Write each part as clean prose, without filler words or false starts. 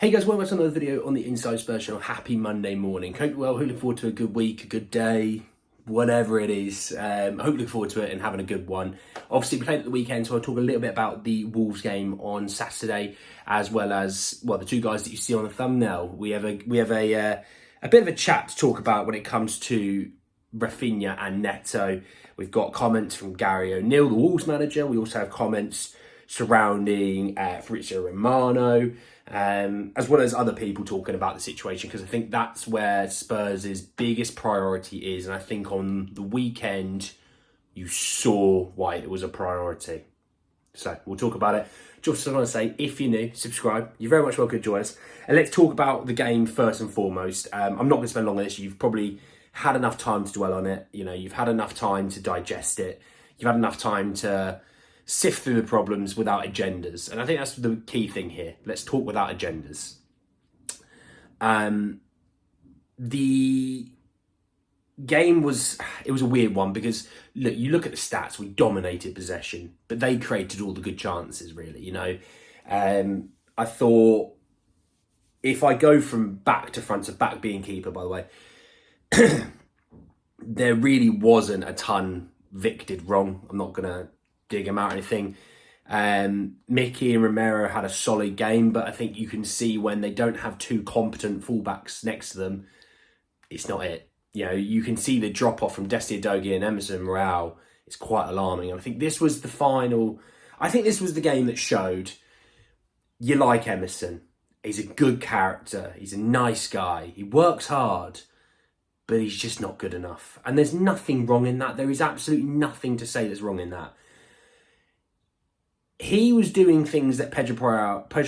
Hey guys, welcome to another video on the Inside Spurs channel. Happy Monday morning. Hope you're well, looking forward to a good week, a good day, whatever it is. Hope you're looking forward to it and having a good one. Obviously, we played at the weekend, so I'll talk a little bit about the Wolves game on Saturday, as well as, well, the two guys that you see on the thumbnail. We have a bit of a chat to talk about when it comes to Rafinha and Neto. We've got comments from Gary O'Neill, the Wolves manager. We also have comments surrounding Fabrizio Romano, as well as other people talking about the situation, because I think that's where Spurs' biggest priority is. And I think on the weekend, you saw why it was a priority. So we'll talk about it. Just want to say, if you're new, subscribe. You're very much welcome to join us. And let's talk about the game first and foremost. I'm not going to spend long on this. You've probably had enough time to dwell on it. You know, you've had enough time to digest it. You've had enough time to sift through the problems without agendas. And I think that's the key thing here. Let's talk without agendas. The game was a weird one because, look, you look at the stats, we dominated possession, but they created all the good chances, really, you know. I thought, if I go from back to front, so back being keeper, by the way, there really wasn't a ton Vic did wrong. I'm not going to dig him out or anything. Mickey and Romero had a solid game, but I think you can see when they don't have two competent fullbacks next to them, it's not it. You know, you can see the drop off from Desti Udogie and Emerson Royal. It's quite alarming. And I think this was the final. I think this was the game that showed you like Emerson. He's a good character. He's a nice guy. He works hard, but he's just not good enough. And there's nothing wrong in that. There is absolutely nothing to say that's wrong in that. He was doing things that Pedro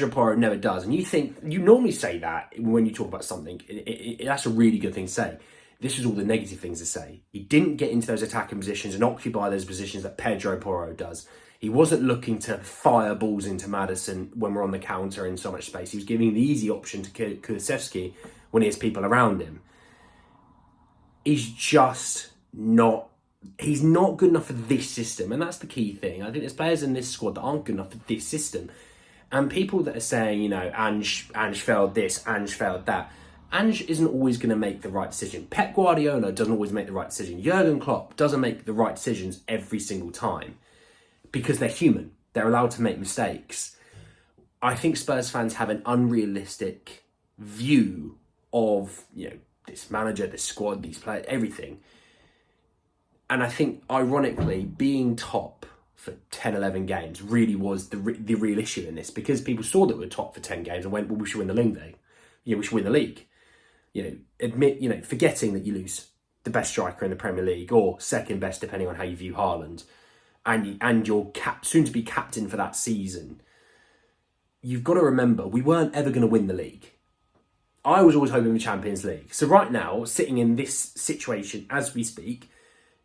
Porro never does. And you normally say that when you talk about something. That's a really good thing to say. This was all the negative things to say. He didn't get into those attacking positions and occupy those positions that Pedro Porro does. He wasn't looking to fire balls into Maddison when we're on the counter in so much space. He was giving the easy option to Kulusevski when he has people around him. He's just not. He's not good enough for this system, and that's the key thing. I think there's players in this squad that aren't good enough for this system. And people that are saying, you know, Ange failed this, Ange failed that. Ange isn't always going to make the right decision. Pep Guardiola doesn't always make the right decision. Jurgen Klopp doesn't make the right decisions every single time because they're human. They're allowed to make mistakes. I think Spurs fans have an unrealistic view of, you know, this manager, this squad, these players, everything. And I think, ironically, being top for 10, 11 games really was the real issue in this, because people saw that we were top for 10 games and went, well, we should win the league though. Yeah, we should win the league. You know, forgetting that you lose the best striker in the Premier League, or second best, depending on how you view Haaland, and your soon-to-be captain for that season. You've got to remember, we weren't ever going to win the league. I was always hoping for the Champions League. So right now, sitting in this situation as we speak,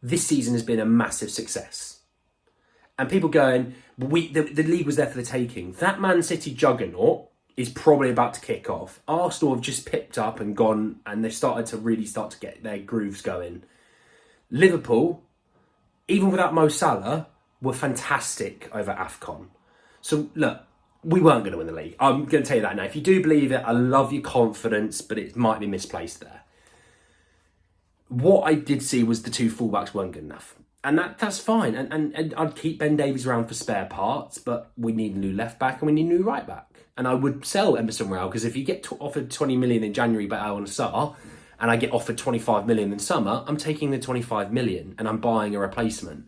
this season has been a massive success. And people going, the league was there for the taking. That Man City juggernaut is probably about to kick off. Arsenal have just picked up and gone, and they've started to get their grooves going. Liverpool, even without Mo Salah, were fantastic over AFCON. So look, we weren't going to win the league. I'm going to tell you that now. If you do believe it, I love your confidence, but it might be misplaced there. What I did see was the two fullbacks weren't good enough. And that's fine. And I'd keep Ben Davies around for spare parts, but we need a new left back and we need a new right back. And I would sell Emerson Royal, because if you get offered 20 million in January by Al Nassr, and I get offered 25 million in summer, I'm taking the 25 million and I'm buying a replacement.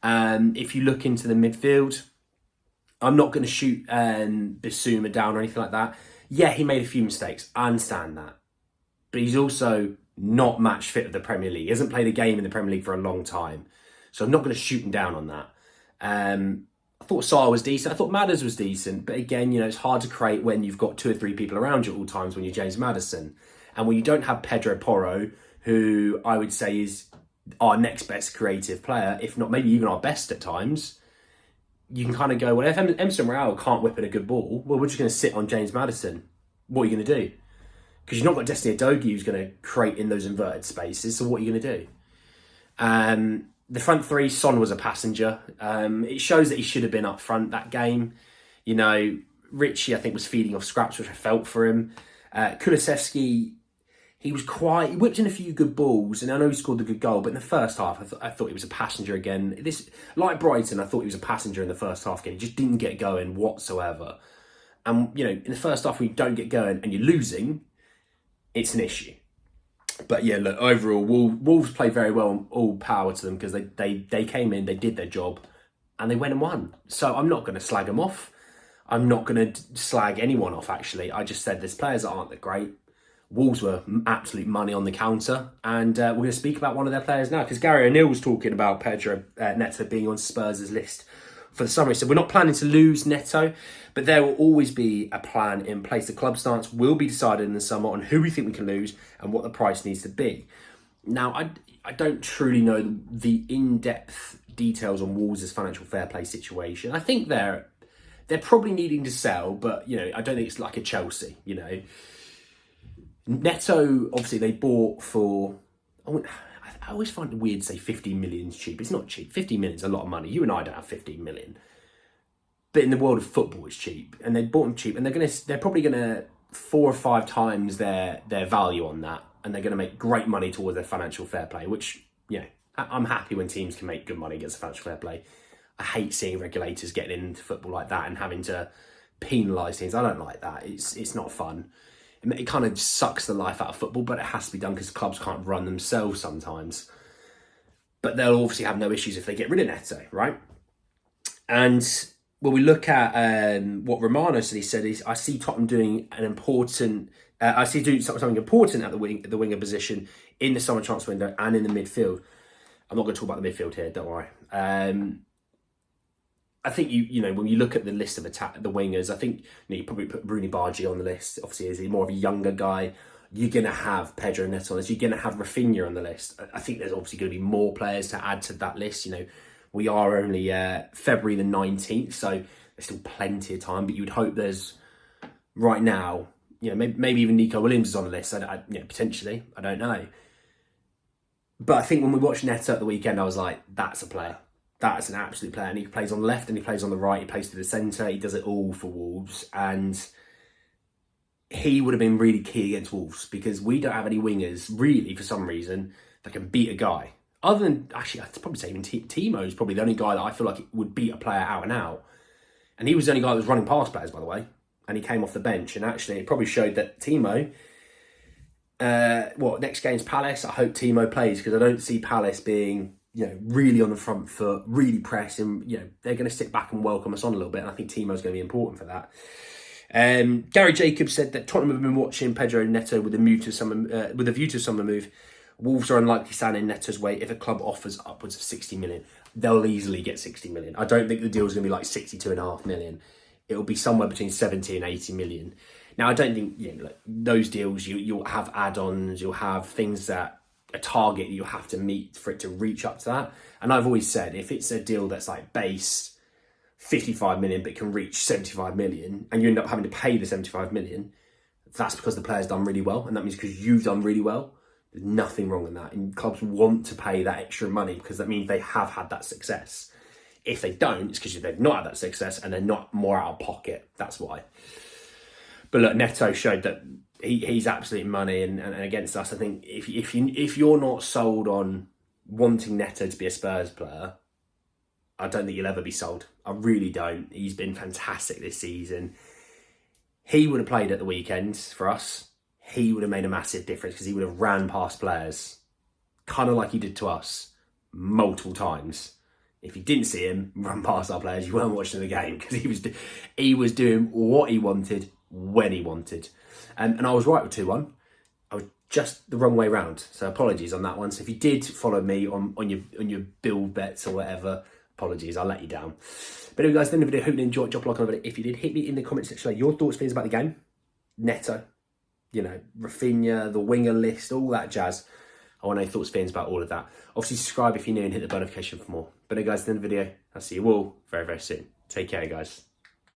If you look into the midfield, I'm not going to shoot Bissouma down or anything like that. Yeah, he made a few mistakes. I understand that. But he's also not match fit of the Premier League. He hasn't played a game in the Premier League for a long time. So I'm not going to shoot him down on that. I thought Sarr was decent. I thought Madders was decent. But again, you know, it's hard to create when you've got two or three people around you at all times when you're James Maddison. And when you don't have Pedro Porro, who I would say is our next best creative player, if not maybe even our best at times, you can kind of go, well, if Emerson Royal can't whip in a good ball, well, we're just going to sit on James Maddison. What are you going to do? Because you've not got Desti Udogie who's going to create in those inverted spaces. So what are you going to do? The front three, Son was a passenger. It shows that he should have been up front that game. You know, Richie, I think, was feeding off scraps, which I felt for him. Kulusevski, he whipped in a few good balls, and I know he scored the good goal, but in the first half, I thought he was a passenger again. Like Brighton, I thought he was a passenger in the first half again. He just didn't get going whatsoever. And, in the first half, when you don't get going and you're losing, it's an issue. But yeah, look, overall, Wolves played very well, all power to them, because they came in, they did their job, and they went and won. So I'm not going to slag them off. I'm not going to slag anyone off, actually. I just said there's players that aren't that great. Wolves were absolute money on the counter, and we're going to speak about one of their players now, because Gary O'Neill was talking about Pedro Neto being on Spurs' list for the summer. He said, we're not planning to lose Neto, but there will always be a plan in place. The club stance will be decided in the summer on who we think we can lose and what the price needs to be. Now, I don't truly know the in-depth details on Wolves' financial fair play situation. I think they're probably needing to sell, but, I don't think it's like a Chelsea, Neto, obviously, they bought for... I always find it weird to say 15 million is cheap. It's not cheap. 15 million is a lot of money. You and I don't have 15 million. But in the world of football, it's cheap. And they bought them cheap. And they're probably going to 4 or 5 times their value on that. And they're going to make great money towards their financial fair play, which, I'm happy when teams can make good money against the financial fair play. I hate seeing regulators getting into football like that and having to penalise teams. I don't like that. It's not fun. It kind of sucks the life out of football, but it has to be done because clubs can't run themselves sometimes. But they'll obviously have no issues if they get rid of Neto, right? And when we look at what Romano said, he said, I see Tottenham doing an important... I see doing something important at the winger position in the summer transfer window and in the midfield. I'm not going to talk about the midfield here, don't worry. I think when you look at the list of the wingers, I think you probably put Bruni Bargi on the list. Obviously, as he's more of a younger guy, you're going to have Pedro Neto on the list. You're going to have Rafinha on the list. I think there's obviously going to be more players to add to that list. We are only February the 19th, so there's still plenty of time. But you would hope there's right now, maybe even Nico Williams is on the list. Potentially, I don't know. But I think when we watched Neto at the weekend, I was like, that's a player. That's an absolute player. And he plays on the left and he plays on the right. He plays to the centre. He does it all for Wolves. And he would have been really key against Wolves because we don't have any wingers, really, for some reason, that can beat a guy. Other than, actually, I'd probably say even Timo is probably the only guy that I feel like would beat a player out and out. And he was the only guy that was running past players, by the way. And he came off the bench. And actually, it probably showed that Timo... next game's Palace. I hope Timo plays because I don't see Palace being... really on the front foot, really pressing. They're going to sit back and welcome us on a little bit, and I think Timo's going to be important for that. Gary Jacobs said that Tottenham have been watching Pedro Neto with a view to summer move. Wolves are unlikely standing Neto's way if a club offers upwards of 60 million. They'll easily get 60 million. I don't think the deal's going to be like 62.5 million. It'll be somewhere between 70 and 80 million. Now, I don't think those deals, you'll have add-ons, you'll have things that a target you have to meet for it to reach up to that. And I've always said, if it's a deal that's like base 55 million but can reach 75 million and you end up having to pay the 75 million, that's because the player's done really well. And that means because you've done really well. There's nothing wrong in that. And clubs want to pay that extra money because that means they have had that success. If they don't, it's because they've not had that success and they're not more out of pocket. That's why. But look, Neto showed that he's absolute money, and against us, I think if you're not sold on wanting Neto to be a Spurs player, I don't think you'll ever be sold. I really don't. He's been fantastic this season. He would have played at the weekend for us. He would have made a massive difference because he would have ran past players, kind of like he did to us multiple times. If you didn't see him run past our players, you weren't watching the game because he was doing what he wanted when he wanted. And I was right with 2-1. I was just the wrong way round. So apologies on that one. So if you did follow me on your build bets or whatever, apologies, I'll let you down. But anyway, guys, at the end of the video, hope you enjoyed. Drop a like on the video. If you did, hit me in the comment section your thoughts, feelings about the game. Neto, Rafinha, the winger list, all that jazz. I want to know your thoughts, feelings about all of that. Obviously, subscribe if you're new and hit the bell notification for more. But anyway, guys, at the end of the video, I'll see you all very, very soon. Take care, guys.